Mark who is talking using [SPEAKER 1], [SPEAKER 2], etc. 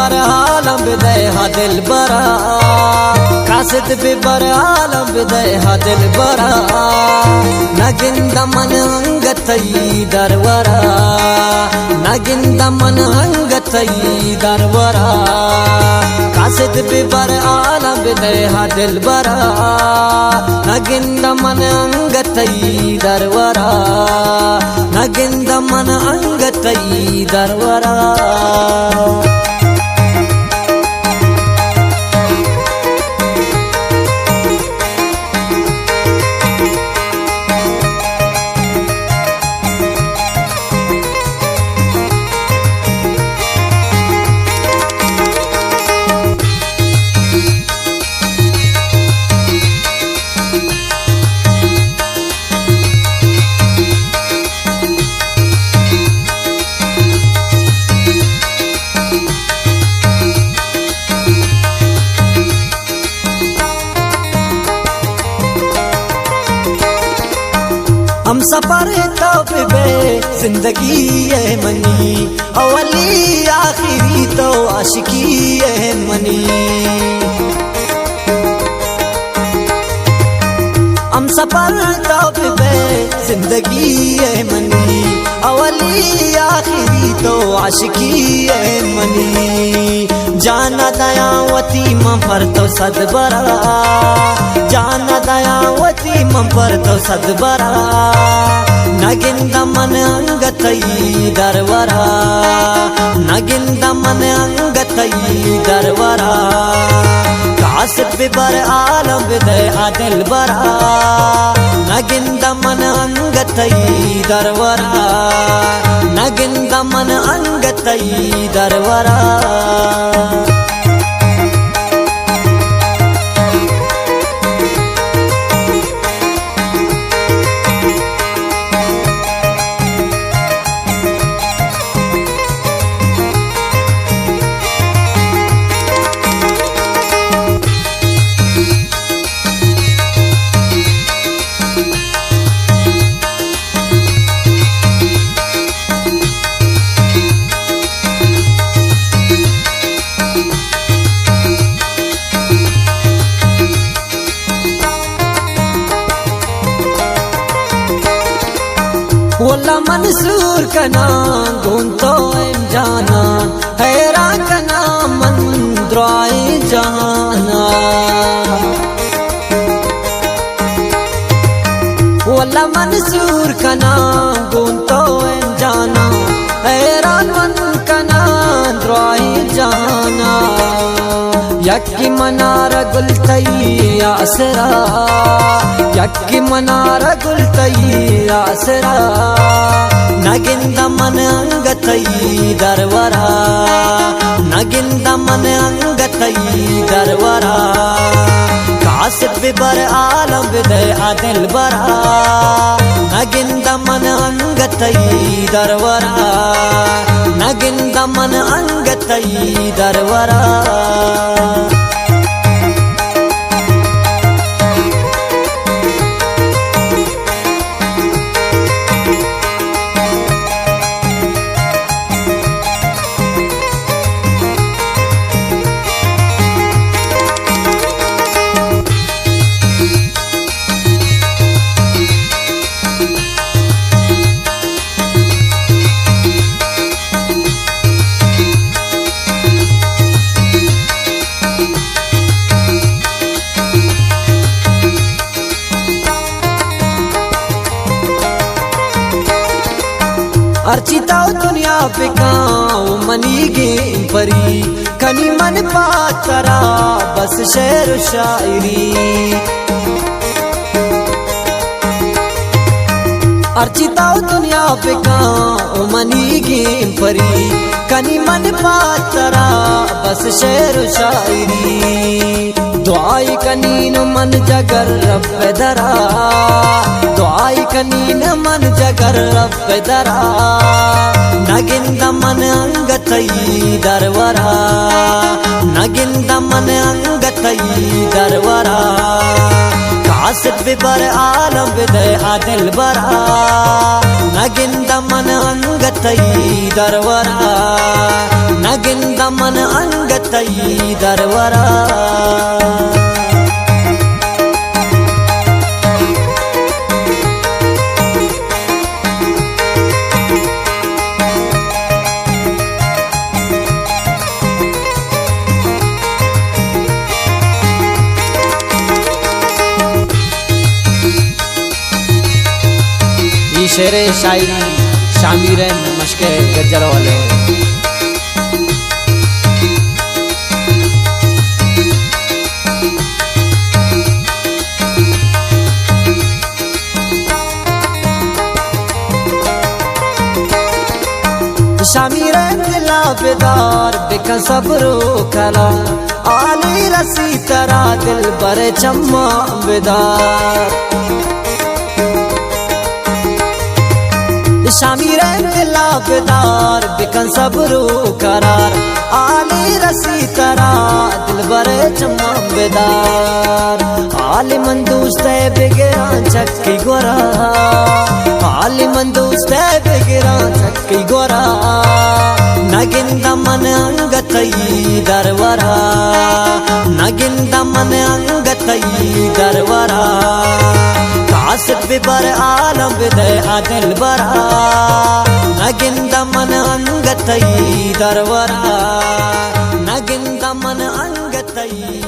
[SPEAKER 1] बर आलम बिदय हा दिल बरा कासिद भी बर आलम बिदय हा दिल बरा नगिंद मन अंगतई दरवरा नगिंद मन अंगतई दरवरा कासिद भी बर आलम बिदय हा दिल बरा नगिंद मन अंगतई दरवरा नगिंद मन अंगतई दरवरा हम सफर तौबे जिंदगी है मनी अवली आखिरी तो आशिकी है मनी हम सफर तौबे जिंदगी है मनी अवली आखिरी तो आशिकी है मनी जाना दयावती मंफर तो सदबरा जाना दयावती मंफर तो सदबरा नगिंद मन अंगतई दरवरा नगिंद मन अंगतई दरवरा कासिद भी बर आलम बिदय हा दिल बरा नगिंद मन अंगतई दरवरा नगिंद मन अंगतई दरवरा वल्ला मंसूर कना गुंतो जाना हैरा कना मंद्राए जाना वल्ला मंसूर कना गुंतो जाना हैरा मन कना द्राए जाना यक्की मनार गुलतई आसरा यक्की मनार गुलतई आसरा नगिंद मन अंगतई दरवरा नगिंद मन अंगतई दरवरा कासिद भी बर आलम बिदय हा दिल बरा नगिंद मन अंगतई दरवरा नगिंद मन अंगतई दरवरा अर्चिता दुनिया पे गाँव मनी गे परी कनी मन बात करा बस शेर शायरी अर्चिता दुनिया पे गाँव मनी गे परी कनी मन बात करा बस शेर शायरी दुआई कनीन मन जगर रब दरा दुआई कनीन मन जगर रब दरा नगिंद मन अंगतई दरवरा नगिंद मन अंगतई दरवरा कासिद बिबर आलम बिदे आदिल बरा नगिंद मन अंगतई दरवरा नगिंद मन अंगतई दरवरा शेर शायरी शामिर मशक गज्जर वाले शामिर दिला बेदार बिका सबरो कला आली रसी तरा दिल बर चम्मा बेदार शामिर दिला बेदार बिकन सबरो करार आली रसी तरा दिल बरे चम्मा बेदार आली मंदूस्त बिगरा चक्की गोरा आली मंदूस्त बिगरा चक्की गोरा नगिंद मन अंगतई दरवरा नगिंद मन अंगतई दरवरा कासिफ बिबर आलम बिदे आदिल बरा नगिंद मन अंगतई दरवरा नगिंद मन अंगतई